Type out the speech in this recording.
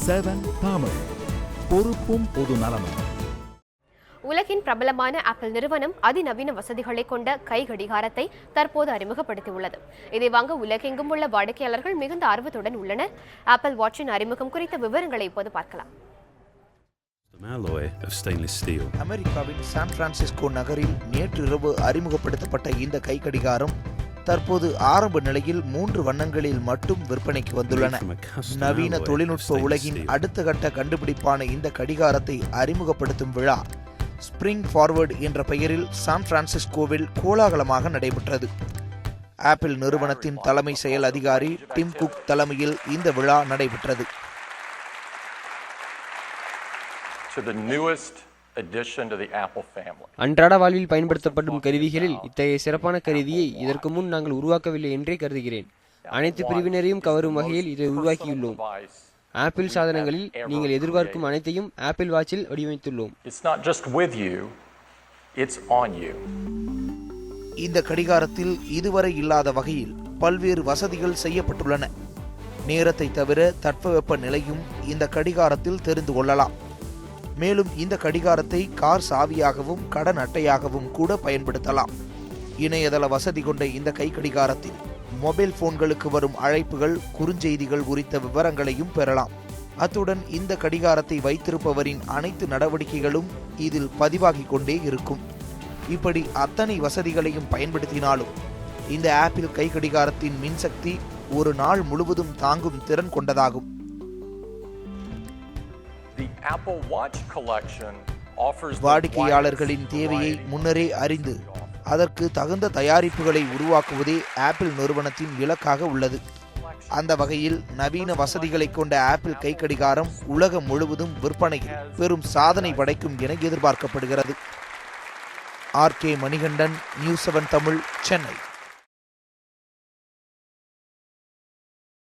7 தமிழ், பொறுப்பும் பொது நலமும். உலகின் பிரபலமான ஆப்பிள் நிறுவனம் அதிநவீன வசதிகளை கொண்ட கை கடிகாரத்தை தற்போது அறிமுகப்படுத்தியுள்ளது. இதை வாங்க உலகெங்கும் உள்ள வாடிக்கையாளர்கள் மிகுந்த ஆர்வத்துடன் உள்ளனர். ஆப்பிள் வாட்சின் அறிமுகம் குறித்த விவரங்களை இப்போது பார்க்கலாம். அமெரிக்காவின் சான் பிரான்சிஸ்கோ நகரில் நேற்று இரவு அறிமுகப்படுத்தப்பட்ட இந்த கை கடிகாரம் தற்போது ஆரம்ப நிலையில் 3 வண்ணங்களில் மட்டும் விற்பனைக்கு வந்துள்ளன. நவீன தொழில்நுட்ப உலகின் அடுத்த கட்ட கண்டுபிடிப்பான இந்த கடிகாரத்தை அறிமுகப்படுத்தும் விழா ஸ்பிரிங் ஃபார்வர்ட் என்ற பெயரில் சான் பிரான்சிஸ்கோவில் கோலாகலமாக நடைபெற்றது. ஆப்பிள் நிறுவனத்தின் தலைமை செயல் அதிகாரி டிம் குக் தலைமையில் இந்த விழா நடைபெற்றது. அன்றாட வாழ்வில் பயன்படுத்தப்படும் கருவிகளில் இத்தகைய சிறப்பான கருவியை இதற்கு முன் நாங்கள் உருவாக்கவில்லை என்றே கருதுகிறேன். அனைத்து பிரிவினரையும் கவரும் வகையில் இதை உருவாக்கியுள்ளோம். ஆப்பிள் சாதனங்களில் நீங்கள் எதிர்பார்க்கும் அனைத்தையும் ஆப்பிள் வாட்சில் வடிவமைத்துள்ளோம். இந்த கடிகாரத்தில் இதுவரை இல்லாத வகையில் பல்வேறு வசதிகள் செய்யப்பட்டுள்ளன. நேரத்தை தவிர தட்பவெப்ப நிலையும் இந்த கடிகாரத்தில் தெரிந்து கொள்ளலாம். மேலும் இந்த கடிகாரத்தை கார் சாவியாகவும் கடன் அட்டையாகவும் கூட பயன்படுத்தலாம். இணையதள வசதி கொண்ட இந்த கை கடிகாரத்தில் மொபைல் போன்களுக்கு வரும் அழைப்புகள், குறுஞ்செய்திகள் குறித்த விவரங்களையும் பெறலாம். அத்துடன் இந்த கடிகாரத்தை வைத்திருப்பவரின் அனைத்து நடவடிக்கைகளும் இதில் பதிவாகிக் கொண்டே இருக்கும். இப்படி அத்தனை வசதிகளையும் பயன்படுத்தினாலும் இந்த ஆப்பிள் கை கடிகாரத்தின் மின்சக்தி ஒரு நாள் முழுவதும் தாங்கும் திறன் கொண்டதாகும். வாடிக்கையாளர்களின் தேவையை முன்னரே அறிந்து அதற்கு தகுந்த தயாரிப்புகளை உருவாக்குவதே ஆப்பிள் நிறுவனத்தின் இலக்காக உள்ளது. அந்த வகையில் நவீன வசதிகளை கொண்ட ஆப்பிள் கை கடிகாரம் உலகம் முழுவதும் விற்பனையில் பெரும் சாதனை படைக்கும் என எதிர்பார்க்கப்படுகிறது. RK Manikandan, news 7 Tamil, Chennai.